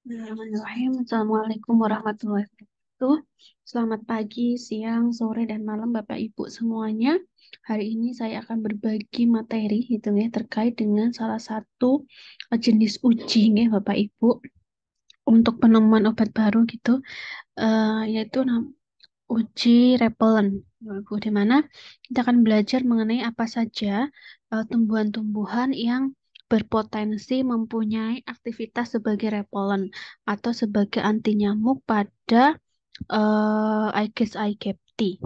Bismillahirrahmanirrahim. Assalamualaikum warahmatullahi wabarakatuh. Selamat pagi, siang, sore, dan malam Bapak Ibu semuanya. Hari ini saya akan berbagi materi gitu ya terkait dengan salah satu jenis uji ya Bapak Ibu untuk penemuan obat baru gitu, yaitu uji repellent, Bapak Ibu, di mana kita akan belajar mengenai apa saja tumbuhan-tumbuhan yang berpotensi mempunyai aktivitas sebagai repellent atau sebagai anti nyamuk pada Aedes aegypti.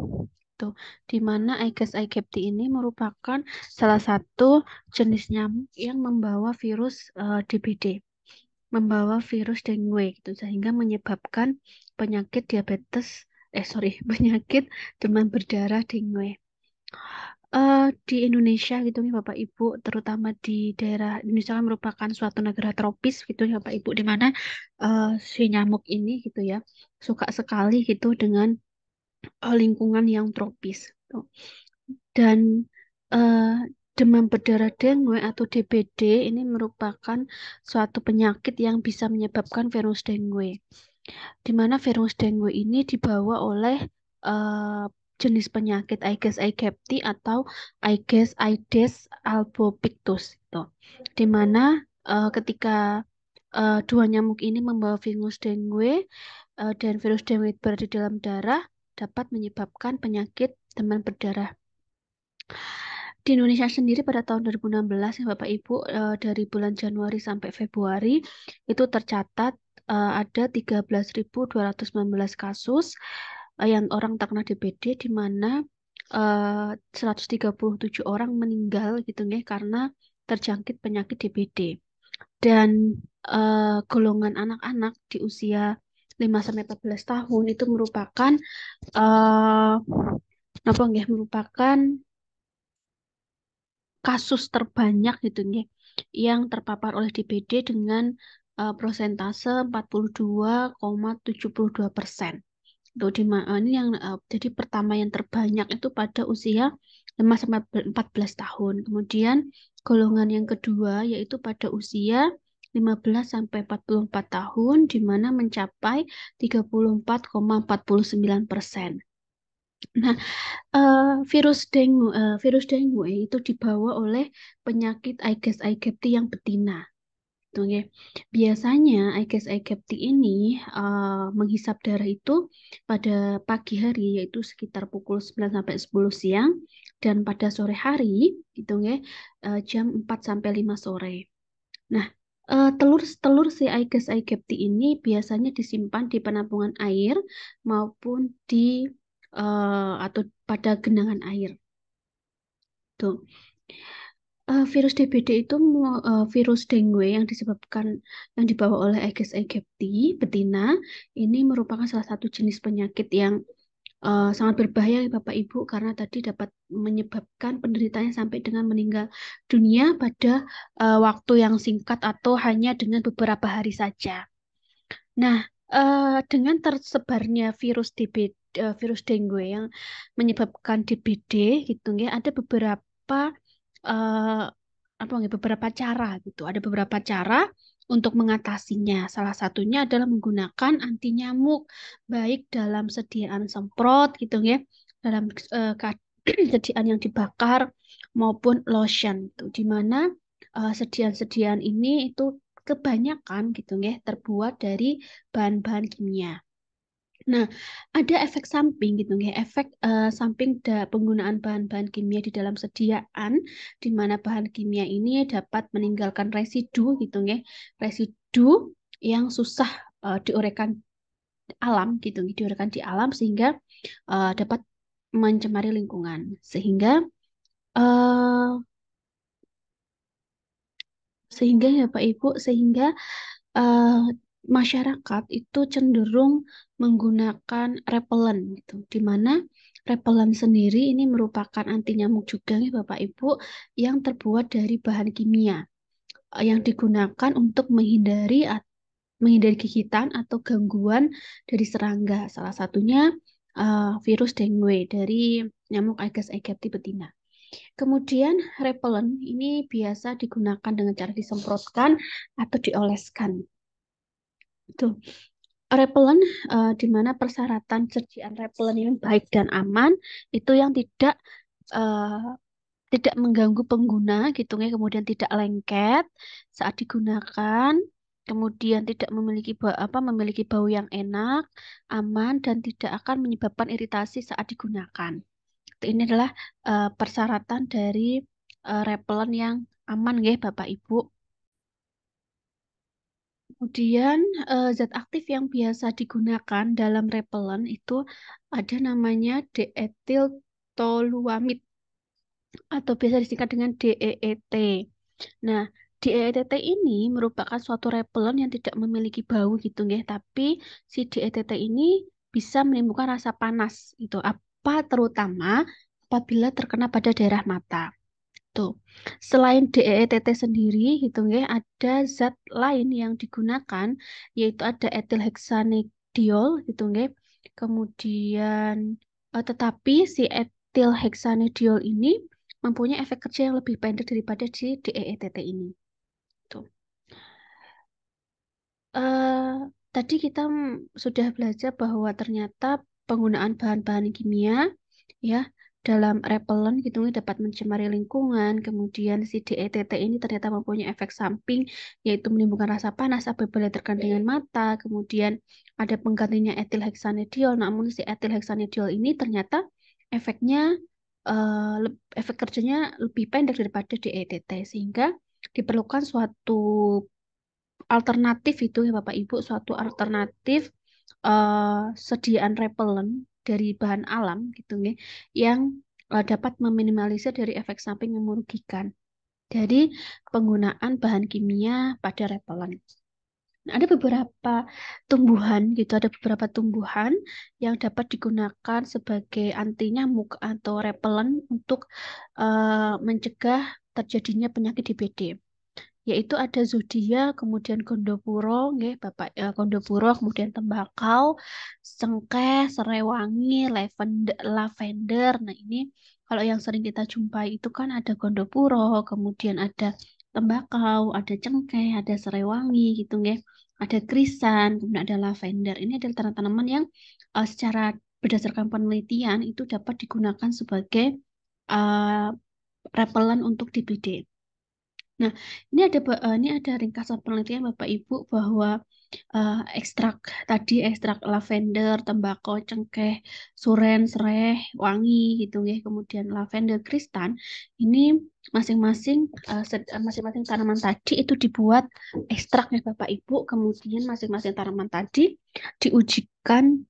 Tuh, di mana Aedes aegypti ini merupakan salah satu jenis nyamuk yang membawa virus DBD, membawa virus dengue gitu, sehingga menyebabkan penyakit diabetes, sorry, penyakit demam berdarah dengue. Di Indonesia gitu nih Bapak Ibu, terutama di daerah Indonesia kan merupakan suatu negara tropis gitu ya Bapak Ibu, di mana si nyamuk ini gitu ya suka sekali gitu dengan lingkungan yang tropis. Tuh. Dan eh, demam berdarah dengue atau DBD ini merupakan suatu penyakit yang bisa menyebabkan virus dengue, di mana virus dengue ini dibawa oleh eh, jenis penyakit Aedes aegypti atau Aedes albopictus itu. Di mana ketika dua nyamuk ini membawa virus dengue dan virus dengue berada di dalam darah dapat menyebabkan penyakit demam berdarah. Di Indonesia sendiri pada tahun 2016 ya Bapak Ibu, dari bulan Januari sampai Februari itu tercatat ada 13.219 kasus yang orang terkena DBD, di mana 137 orang meninggal gitu ya karena terjangkit penyakit DBD. Dan golongan anak-anak di usia 5 sampai 14 tahun itu merupakan eh apa nggih, merupakan kasus terbanyak gitu ya yang terpapar oleh DBD dengan prosentase 42,72%. Itu ini yang jadi pertama yang terbanyak itu pada usia 5 sampai 14 tahun. Kemudian golongan yang kedua yaitu pada usia 15 sampai 44 tahun, di mana mencapai 34,49%. Nah, virus dengue itu dibawa oleh penyakit Aedes aegypti yang betina. Gitu ya. Biasanya Aedes aegypti ini menghisap darah itu pada pagi hari, yaitu sekitar pukul 9 sampai 10 siang, dan pada sore hari gitu ya, jam 4 sampai 5 sore. Nah, telur-telur si Aedes aegypti ini biasanya disimpan di penampungan air maupun di atau pada genangan air. Tuh. Virus DBD itu virus dengue yang disebabkan yang dibawa oleh Aedes aegypti betina ini merupakan salah satu jenis penyakit yang sangat berbahaya ya Bapak Ibu, karena tadi dapat menyebabkan penderitanya sampai dengan meninggal dunia pada waktu yang singkat atau hanya dengan beberapa hari saja. Nah, dengan tersebarnya virus dengue yang menyebabkan DBD gitu ya, ada beberapa eh, apa nggak, beberapa cara gitu. Ada beberapa cara untuk mengatasinya. Salah satunya adalah menggunakan anti nyamuk, baik dalam sediaan semprot gitu ya, dalam sediaan yang dibakar maupun lotion gitu. Di mana sediaan-sediaan ini itu kebanyakan gitu ya terbuat dari bahan-bahan kimia. Nah, ada efek samping gitu ya, efek samping penggunaan bahan-bahan kimia di dalam sediaan, di mana bahan kimia ini dapat meninggalkan residu gitu ya, residu yang susah diuraikan alam gitu, diuraikan di alam sehingga dapat mencemari lingkungan. Eh, sehingga ya Pak Ibu, sehingga eh, masyarakat itu cenderung menggunakan repellent gitu, di mana repellent sendiri ini merupakan anti nyamuk juga nih Bapak Ibu, yang terbuat dari bahan kimia yang digunakan untuk menghindari gigitan atau gangguan dari serangga, salah satunya virus dengue dari nyamuk Aedes aegypti betina. Kemudian repellent ini biasa digunakan dengan cara disemprotkan atau dioleskan. Tuh, repelen di mana persyaratan persediaan repelen yang baik dan aman itu yang eh, tidak mengganggu pengguna gitu ya, kemudian tidak lengket saat digunakan, kemudian tidak memiliki bau yang enak, aman dan tidak akan menyebabkan iritasi saat digunakan. Ini adalah persyaratan dari repelen yang aman ya Bapak Ibu. Kemudian zat aktif yang biasa digunakan dalam repelen itu ada namanya diethyltoluamid atau biasa disingkat dengan DEET. Nah, DEET ini merupakan suatu repelen yang tidak memiliki bau gitu ya, tapi si DEET ini bisa menimbulkan rasa panas itu apa terutama apabila terkena pada daerah mata. Tuh. Selain DEET sendiri gitu ya, ada zat lain yang digunakan yaitu ada etilhexanediol gitu ya. Kemudian tetapi si etilhexanediol ini mempunyai efek kerja yang lebih pendek daripada si DEET ini. Tuh. eh Tadi kita sudah belajar bahwa ternyata penggunaan bahan-bahan kimia ya dalam repelen gitu ya, dapat mencemari lingkungan. Kemudian si DETT ini ternyata mempunyai efek samping yaitu menimbulkan rasa panas apabila terkena dengan mata. Kemudian ada penggantinya etilhexanediol. Namun si etilhexanediol ini ternyata efeknya efek kerjanya lebih pendek daripada DETT sehingga diperlukan suatu alternatif itu ya Bapak Ibu, suatu alternatif sediaan repelen dari bahan alam gitu ya, yang dapat meminimalisir dari efek samping yang merugikan dari penggunaan bahan kimia pada repelen. Nah, ada beberapa tumbuhan gitu, ada beberapa tumbuhan yang dapat digunakan sebagai anti nyamuk atau repelen untuk mencegah terjadinya penyakit DBD, yaitu ada Zodia, kemudian Gondopuro, nggih, Bapak Gondopuro, kemudian tembakau, cengkeh, serai wangi, lavender. Nah, ini kalau yang sering kita jumpai itu kan ada Gondopuro, kemudian ada tembakau, ada cengkeh, ada serai wangi gitu nggih. Ada krisan, kemudian ada lavender. Ini adalah tanaman-tanaman yang secara berdasarkan penelitian itu dapat digunakan sebagai uh, repelen untuk DBD. Nah, ini ada ringkasan penelitian Bapak Ibu bahwa ekstrak tadi ekstrak lavender, tembakau, cengkeh, suren, sereh, wangi gitu ya, kemudian lavender, kristan ini masing-masing masing-masing tanaman tadi itu dibuat ekstraknya Bapak Ibu, kemudian masing-masing tanaman tadi diujikan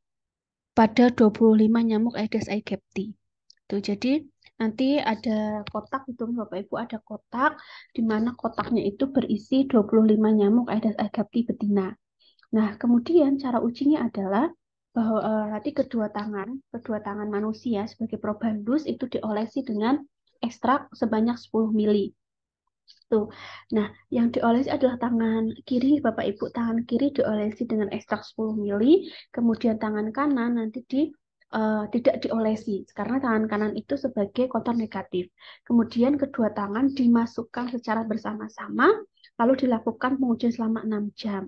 pada 25 nyamuk Aedes aegypti. Tuh, jadi nanti ada kotak itu Bapak Ibu, ada kotak di mana kotaknya itu berisi 25 nyamuk Aedes aegypti betina. Nah, kemudian cara ujinya adalah bahwa nanti kedua tangan manusia sebagai probandus itu diolesi dengan ekstrak sebanyak 10 mili. Tuh. Nah, yang diolesi adalah tangan kiri, Bapak Ibu. Tangan kiri diolesi dengan ekstrak 10 mili, kemudian tangan kanan nanti tidak diolesi karena tangan kanan itu sebagai kontak negatif. Kemudian kedua tangan dimasukkan secara bersama-sama lalu dilakukan pengujian selama 6 jam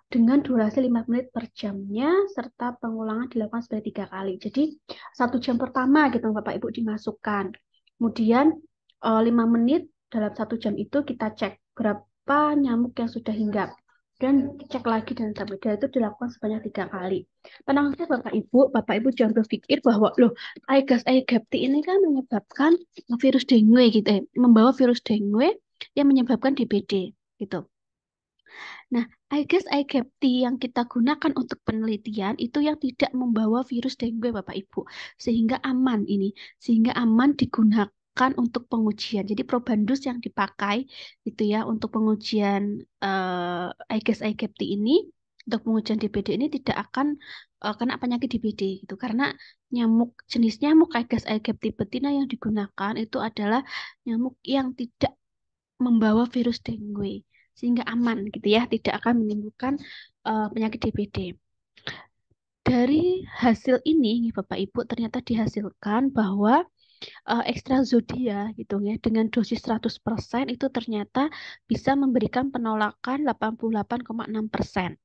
dengan durasi 5 menit per jamnya serta pengulangan dilakukan sebanyak 3 kali. Jadi 1 jam pertama gitu Bapak Ibu dimasukkan. Kemudian 5 menit dalam 1 jam itu kita cek berapa nyamuk yang sudah hinggap. Dan cek lagi dan sampai itu dilakukan sebanyak 3 kali. Tenang saja Bapak Ibu jangan berpikir bahwa loh Aedes aegypti ini kan menyebabkan virus dengue gitu, membawa virus dengue yang menyebabkan DBD gitu. Nah, Aedes aegypti yang kita gunakan untuk penelitian itu yang tidak membawa virus dengue, Bapak Ibu. Sehingga aman ini, sehingga aman digunakan untuk pengujian. Jadi probandus yang dipakai itu ya untuk pengujian Aedes aegypti ini, untuk pengujian DBD ini tidak akan kena penyakit DBD gitu. Karena jenis nyamuk Aedes aegypti betina yang digunakan itu adalah nyamuk yang tidak membawa virus dengue sehingga aman gitu ya, tidak akan menimbulkan penyakit DBD. Dari hasil ini Bapak Ibu ternyata dihasilkan bahwa ekstra zodia gitu ya dengan dosis 100% itu ternyata bisa memberikan penolakan 88,6%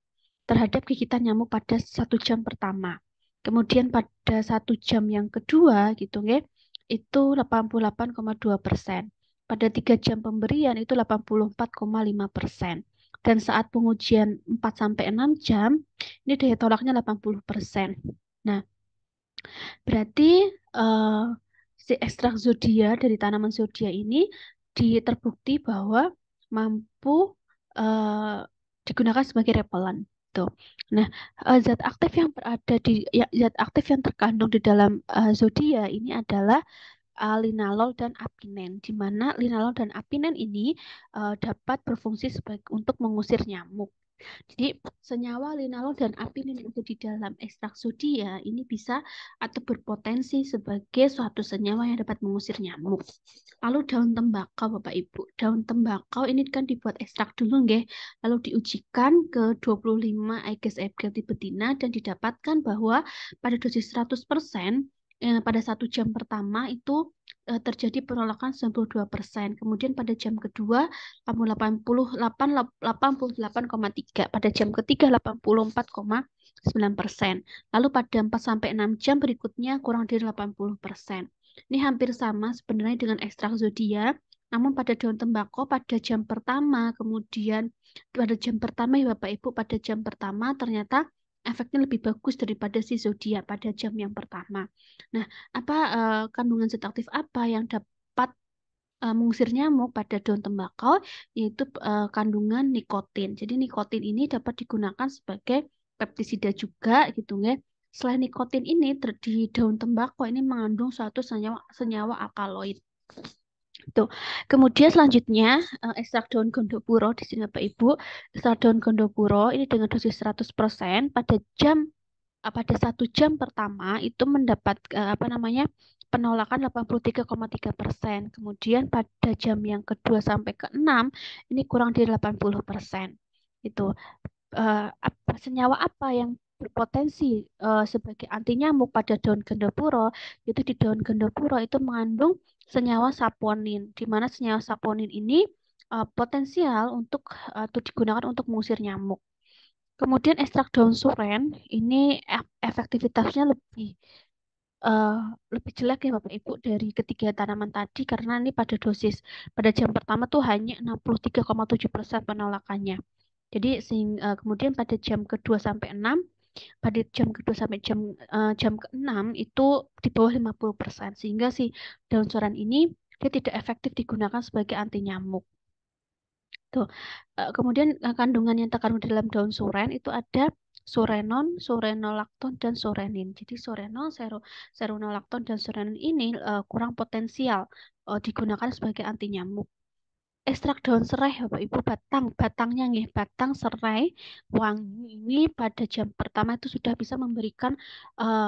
terhadap gigitan nyamuk pada 1 jam pertama. Kemudian pada 1 jam yang kedua gitu nggih, itu 88,2%. Pada 3 jam pemberian itu 84,5%. Dan saat pengujian 4-6 jam, ini daya tolaknya 80%. Nah, berarti eh, si ekstrak zodia dari tanaman zodia ini terbukti bahwa mampu eh, digunakan sebagai repelen. Tuh. Nah, zat aktif yang berada zat aktif yang terkandung di dalam zodia ini adalah linalol dan apinen, di mana linalol dan apinen ini dapat berfungsi sebagai untuk mengusir nyamuk. Jadi senyawa linalol dan apinin yang ada di dalam ekstrak sodia ini bisa atau berpotensi sebagai suatu senyawa yang dapat mengusir nyamuk. Lalu daun tembakau Bapak Ibu. Daun tembakau ini kan dibuat ekstrak dulu nggih. Lalu diujikan ke 25 Aedes aegypti betina dan didapatkan bahwa pada dosis 100% pada 1 jam pertama itu terjadi penolakan 92%. Kemudian pada jam kedua 88,3. Pada jam ketiga 84,9%. Lalu pada 4-6 jam berikutnya kurang dari 80%. Ini hampir sama sebenarnya dengan ekstrak zodia. Namun pada daun tembakau pada jam pertama, kemudian pada jam pertama ya Bapak Ibu, pada jam pertama ternyata efeknya lebih bagus daripada si zodia pada jam yang pertama. Nah, kandungan zat aktif apa yang dapat mengusir nyamuk pada daun tembakau, yaitu kandungan nikotin. Jadi nikotin ini dapat digunakan sebagai peptisida juga gitu ya. Selain nikotin ini di daun tembakau ini mengandung suatu senyawa alkaloid. Tuh. Kemudian selanjutnya ekstrak daun gondopuro di sini Bapak Ibu. Ekstrak daun gondopuro ini dengan dosis 100% pada 1 jam pertama itu mendapat penolakan 83,3%. Kemudian pada jam yang kedua sampai ke-6 ini kurang dari 80%. Itu senyawa apa yang berpotensi sebagai anti nyamuk pada daun gendopuro? Itu di daun gendopuro itu mengandung senyawa saponin, di mana senyawa saponin ini potensial untuk digunakan untuk mengusir nyamuk. Kemudian ekstrak daun suren ini efektivitasnya eh, lebih jelek ya Bapak Ibu dari ketiga tanaman tadi karena ini pada jam pertama tuh hanya 63,7% penolakannya. Jadi kemudian pada jam kedua sampai 6, pada jam kedua sampai jam ke-6 itu di bawah 50%, sehingga si daun suren ini dia tidak efektif digunakan sebagai anti nyamuk. Tuh. Kemudian kandungan yang terkandung dalam daun suren itu ada surenon, surenolakton, dan surenin. Jadi surenon, seronolakton, dan surenin ini kurang potensial digunakan sebagai anti nyamuk. Ekstrak daun serai Bapak Ibu, batangnya nih, batang serai wangi ini pada jam pertama itu sudah bisa memberikan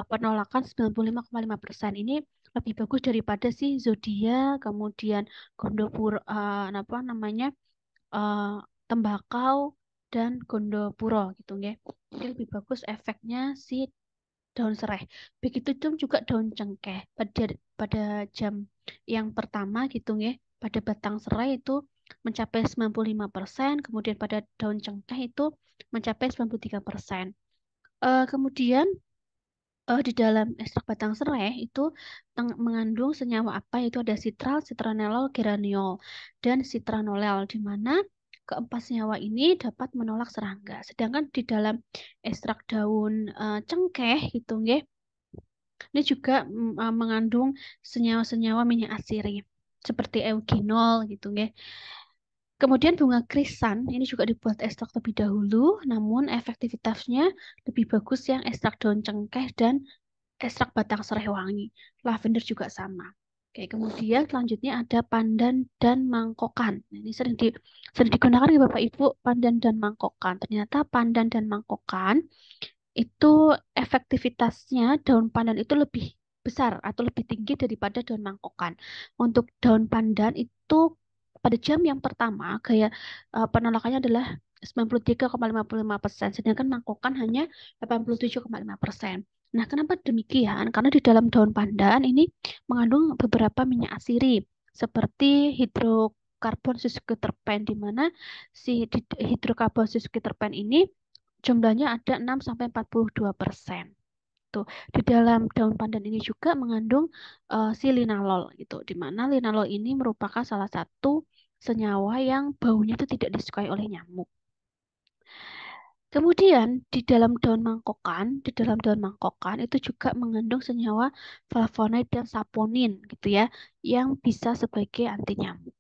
penolakan 95,5%. Ini lebih bagus daripada si zodia, kemudian gondopur apa namanya eh, tembakau dan gondopuro gitu ya. Jadi lebih bagus efeknya si daun serai. Begitu juga daun cengkeh pada jam yang pertama gitu ya. Pada batang serai itu mencapai 95%, kemudian pada daun cengkeh itu mencapai 93%. Kemudian di dalam ekstrak batang serai itu mengandung senyawa apa? Itu ada sitral, citranolol, geraniol, dan citranolel, di mana keempat senyawa ini dapat menolak serangga. Sedangkan di dalam ekstrak daun cengkeh gitu, nggih, ini juga mengandung senyawa-senyawa minyak asiri seperti eugenol gitu, nggih. Kemudian bunga krisan ini juga dibuat ekstrak terlebih dahulu, namun efektivitasnya lebih bagus yang ekstrak daun cengkeh dan ekstrak batang serai wangi. Lavender juga sama. Oke, kemudian selanjutnya ada pandan dan mangkokan. Nah, ini sering digunakan ya Bapak Ibu, pandan dan mangkokan. Ternyata pandan dan mangkokan itu efektivitasnya daun pandan itu lebih besar atau lebih tinggi daripada daun mangkokan. Untuk daun pandan itu pada jam yang pertama penolakannya adalah 93,55%, sedangkan mangkokan hanya 87,5%. Nah, kenapa demikian? Karena di dalam daun pandan ini mengandung beberapa minyak asiri seperti hidrokarbon cis keterpen, di mana si hidrokarbon cis keterpen ini Jumlahnya ada 6-42%. Tuh, di dalam daun pandan ini juga mengandung si linalol gitu, di mana linalol ini merupakan salah satu senyawa yang baunya itu tidak disukai oleh nyamuk. Kemudian di dalam daun mangkokan itu juga mengandung senyawa flavonoid dan saponin gitu ya, yang bisa sebagai anti nyamuk.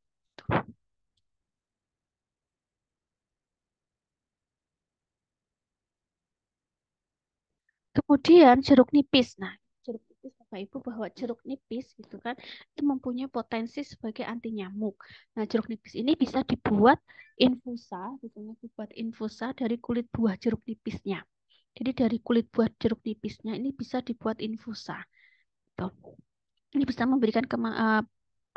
Kemudian jeruk nipis. Nah, jeruk nipis Bapak Ibu bahwa jeruk nipis gitu kan itu mempunyai potensi sebagai anti nyamuk. Nah, jeruk nipis ini bisa dibuat infusa, gitu ya, dibuat infusa dari kulit buah jeruk nipisnya. Jadi dari kulit buah jeruk nipisnya ini bisa dibuat infusa. Tuh. Ini bisa memberikan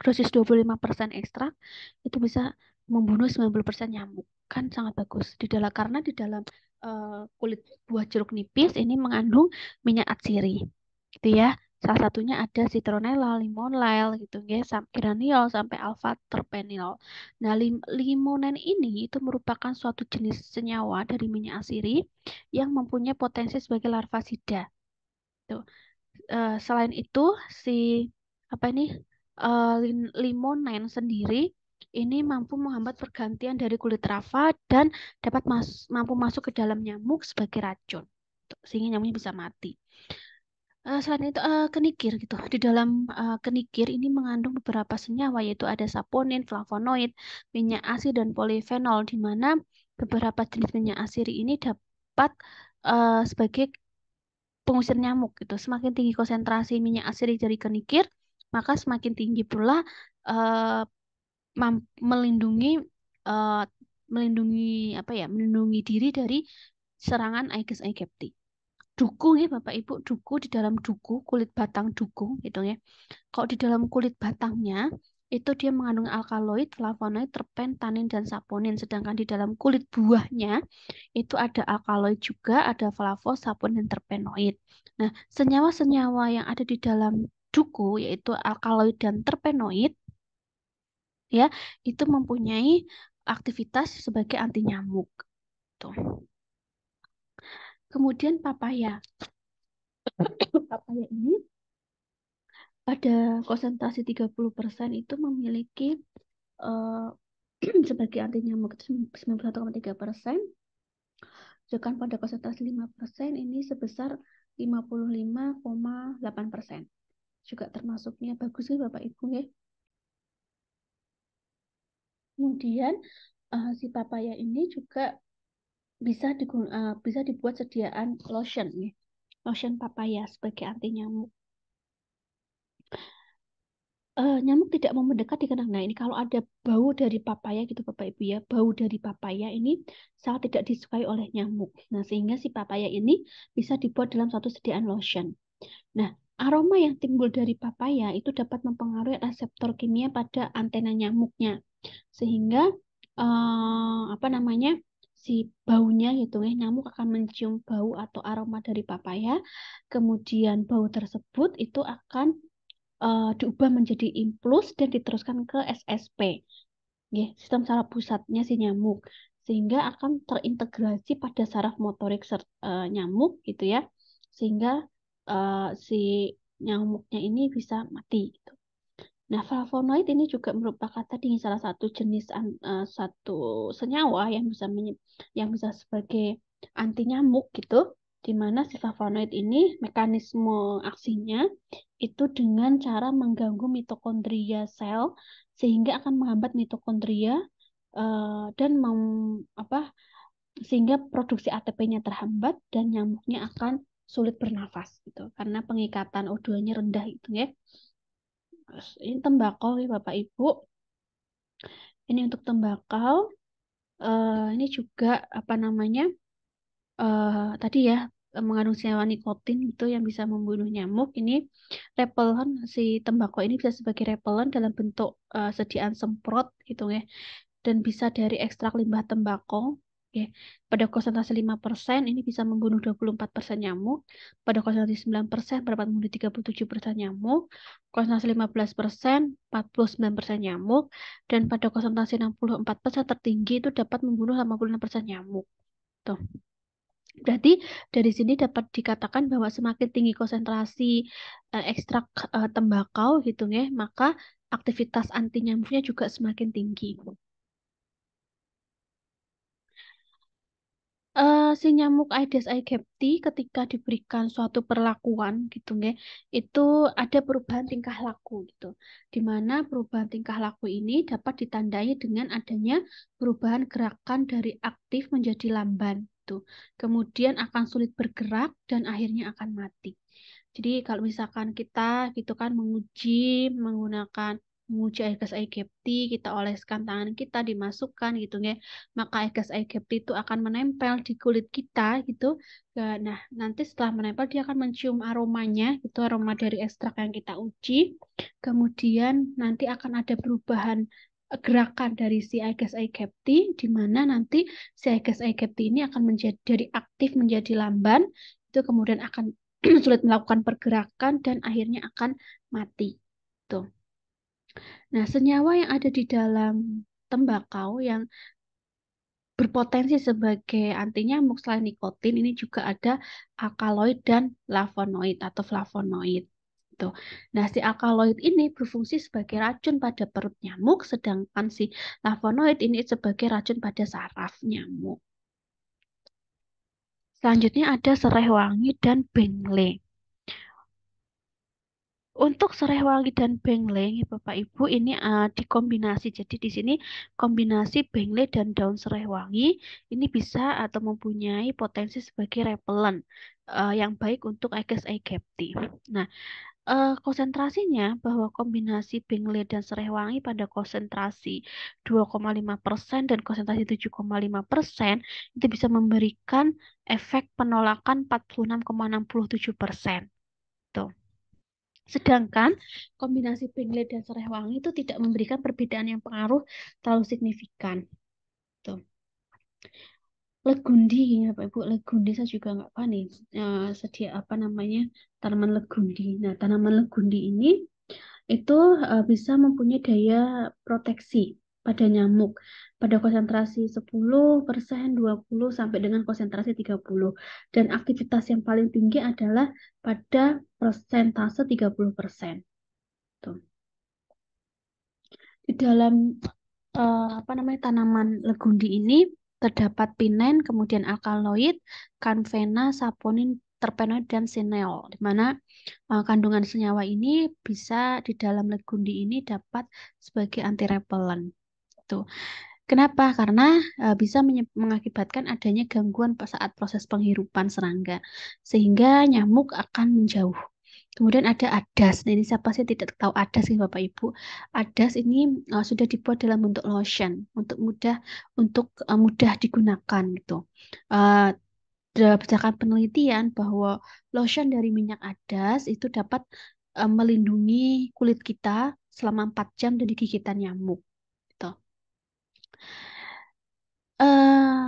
dosis 25% ekstra itu bisa membunuh 90% nyamuk. Kan sangat bagus. Karena di dalam kulit buah jeruk nipis ini mengandung minyak atsiri. Gitu ya. Salah satunya ada citronella, limonel gitu ya, geraniol sampai alpha terpenil. Nah, limonen ini itu merupakan suatu jenis senyawa dari minyak atsiri yang mempunyai potensi sebagai larvasida. Tuh. Selain itu si apa ini limonen sendiri ini mampu menghambat pergantian dari kulit larva dan dapat mampu masuk ke dalam nyamuk sebagai racun. Tuh, sehingga nyamuknya bisa mati. Selain itu kenikir gitu. Di dalam kenikir ini mengandung beberapa senyawa yaitu ada saponin, flavonoid, minyak asid dan polifenol di mana beberapa jenis minyak asid ini dapat sebagai pengusir nyamuk gitu. Semakin tinggi konsentrasi minyak asid dari kenikir, maka semakin tinggi pula eh, melindungi eh, melindungi apa ya? Melindungi diri dari serangan Aedes aegypti. Duku ya Bapak Ibu, duku di dalam duku, kulit batang duku gitu ya. Kalau di dalam kulit batangnya itu dia mengandung alkaloid, flavonoid, terpen, tanin, dan saponin. Sedangkan di dalam kulit buahnya itu ada alkaloid juga, ada flavo, sapon, dan terpenoid. Nah, senyawa-senyawa yang ada di dalam duku yaitu alkaloid dan terpenoid ya, itu mempunyai aktivitas sebagai anti nyamuk. Tuh. Kemudian papaya. Papaya ini pada konsentrasi 30% itu memiliki eh, sebagai anti nyamuk itu 91,3%. Sedangkan pada konsentrasi 5% ini sebesar 55,8%. Juga termasuknya bagus ya Bapak Ibu ya. Kemudian si papaya ini juga bisa dibuat sediaan lotion ya. Lotion papaya sebagai anti nyamuk. Nyamuk tidak mau mendekat di kandang. Nah, ini kalau ada bau dari papaya gitu Bapak Ibu ya, bau dari papaya ini sangat tidak disukai oleh nyamuk. Nah, sehingga si papaya ini bisa dibuat dalam satu sediaan lotion. Nah, aroma yang timbul dari papaya itu dapat mempengaruhi reseptor kimia pada antena nyamuknya, sehingga apa namanya si baunya gitu ya, nyamuk akan mencium bau atau aroma dari papaya, kemudian bau tersebut itu akan diubah menjadi impuls dan diteruskan ke SSP, ya, sistem saraf pusatnya si nyamuk, sehingga akan terintegrasi pada saraf motorik nyamuk gitu ya, sehingga si nyamuknya ini bisa mati gitu. Nah, flavonoid ini juga merupakan tadi salah satu jenis satu senyawa yang bisa sebagai anti nyamuk gitu, di mana si flavonoid ini mekanisme aksinya itu dengan cara mengganggu mitokondria sel sehingga akan menghambat mitokondria dan apa sehingga produksi ATP-nya terhambat dan nyamuknya akan sulit bernafas gitu karena pengikatan O2-nya rendah itu ya. Terus ini tembakau ya Bapak Ibu. Ini untuk tembakau. Ini juga apa namanya? Tadi ya mengandung senyawa nikotin itu yang bisa membunuh nyamuk. Ini repellent si tembakau ini bisa sebagai repellent dalam bentuk sediaan semprot gitu ya. Dan bisa dari ekstrak limbah tembakau. Oke. Pada konsentrasi 5% ini bisa membunuh 24% nyamuk. Pada konsentrasi 9% dapat membunuh 37% nyamuk. Konsentrasi 15% 49% nyamuk. Dan pada konsentrasi 64% tertinggi itu dapat membunuh 86% nyamuk. Tuh. Berarti dari sini dapat dikatakan bahwa semakin tinggi konsentrasi ekstrak tembakau gitu ya, maka aktivitas anti nyamuknya juga semakin tinggi. Si nyamuk Aedes aegypti ketika diberikan suatu perlakuan gitu ya, itu ada perubahan tingkah laku gitu. Di mana perubahan tingkah laku ini dapat ditandai dengan adanya perubahan gerakan dari aktif menjadi lamban gitu. Kemudian akan sulit bergerak dan akhirnya akan mati. Jadi kalau misalkan kita gitu kan menguji Aedes aegypti, kita oleskan tangan kita, dimasukkan gitu ya, maka Aedes aegypti itu akan menempel di kulit kita gitu. Nah, nanti setelah menempel dia akan mencium aromanya, itu aroma dari ekstrak yang kita uji. Kemudian nanti akan ada perubahan gerakan dari si Aedes aegypti, di mana nanti si Aedes aegypti ini akan menjadi dari aktif menjadi lamban, itu kemudian akan sulit melakukan pergerakan dan akhirnya akan mati. Tuh. Nah, senyawa yang ada di dalam tembakau yang berpotensi sebagai anti nyamuk selain nikotin ini juga ada alkaloid dan flavonoid atau flavonoid. Tuh. Nah, si alkaloid ini berfungsi sebagai racun pada perut nyamuk, sedangkan si flavonoid ini sebagai racun pada saraf nyamuk. Selanjutnya ada serai wangi dan bengle. Untuk serai wangi dan bengleng, ya Bapak Ibu, ini dikombinasi. Jadi di sini kombinasi bengle dan daun serai wangi ini bisa atau mempunyai potensi sebagai repelen yang baik untuk Aedes aegypti. Nah, konsentrasinya bahwa kombinasi bengle dan serai wangi pada konsentrasi 2,5% dan konsentrasi 7,5% itu bisa memberikan efek penolakan 46,67%. Tuh. Sedangkan kombinasi bengle dan serai wangi itu tidak memberikan perbedaan yang pengaruh terlalu signifikan. Tuh. Legundi, ya Pak Ibu, legundi saya juga nggak paham nih sedia apa namanya tanaman legundi. Nah, tanaman legundi ini itu bisa mempunyai daya proteksi pada nyamuk pada konsentrasi 10%, 20 sampai dengan konsentrasi 30. Dan aktivitas yang paling tinggi adalah pada persentase 30%. Tuh. Di dalam apa namanya tanaman legundi ini terdapat pinen, kemudian alkaloid, kanvena, saponin, terpenoid, dan sineol, di mana kandungan senyawa ini bisa di dalam legundi ini dapat sebagai anti repellent. Tuh. Kenapa? Karena bisa mengakibatkan adanya gangguan saat proses penghirupan serangga, sehingga nyamuk akan menjauh. Kemudian ada adas. Nah, ini siapa sih tidak tahu adas nih Bapak Ibu? Adas ini sudah dibuat dalam bentuk lotion untuk mudah digunakan gitu. Uh, Berdasarkan penelitian bahwa lotion dari minyak adas itu dapat melindungi kulit kita selama 4 jam dari gigitan nyamuk. Gitu. eh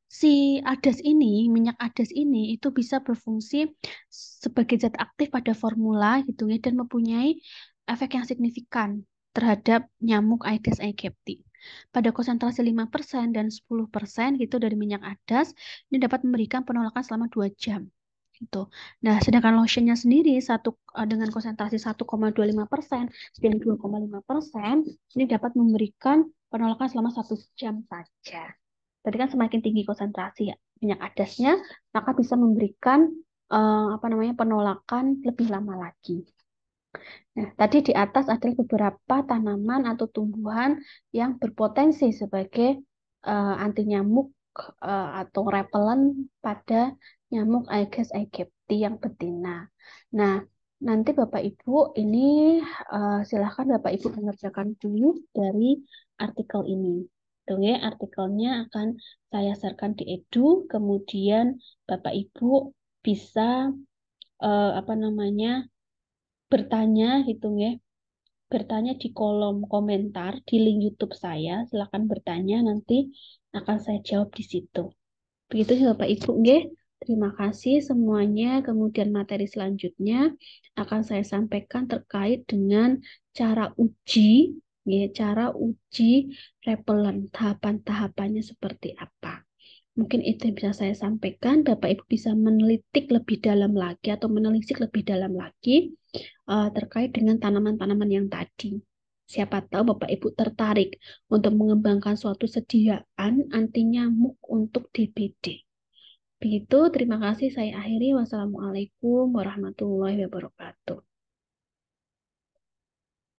si adas ini, minyak adas ini itu bisa berfungsi sebagai zat aktif pada formula gitu ya dan mempunyai efek yang signifikan terhadap nyamuk Aedes aegypti. Pada konsentrasi 5% dan 10% gitu dari minyak adas ini dapat memberikan penolakan selama 2 jam gitu. Nah, sedangkan lotionnya sendiri dengan konsentrasi 1,25% dan 2,5% ini dapat memberikan penolakan selama 1 jam saja. Tadi kan semakin tinggi konsentrasi ya minyak adasnya, maka bisa memberikan apa namanya penolakan lebih lama lagi. Nah, tadi di atas adalah beberapa tanaman atau tumbuhan yang berpotensi sebagai anti nyamuk atau repelen pada nyamuk Aedes aegypti yang betina. Nah, nanti Bapak Ibu ini silahkan Bapak Ibu mengerjakan dulu dari artikel ini. Tuh ya, artikelnya akan saya sharekan di Edu, kemudian Bapak Ibu bisa apa namanya bertanya hitung ya bertanya di kolom komentar di link YouTube saya. Silakan bertanya, nanti akan saya jawab di situ. Begitu ya Bapak Ibu, nggih. Terima kasih semuanya. Kemudian materi selanjutnya akan saya sampaikan terkait dengan cara uji, ya, cara uji repellent, tahapan-tahapannya seperti apa. Mungkin itu yang bisa saya sampaikan. Bapak Ibu bisa menelitik lebih dalam lagi atau menelisik lebih dalam lagi terkait dengan tanaman-tanaman yang tadi. Siapa tahu Bapak Ibu tertarik untuk mengembangkan suatu sediaan anti nyamuk untuk DBD. Begitu, terima kasih. Saya akhiri. Wassalamualaikum warahmatullahi wabarakatuh.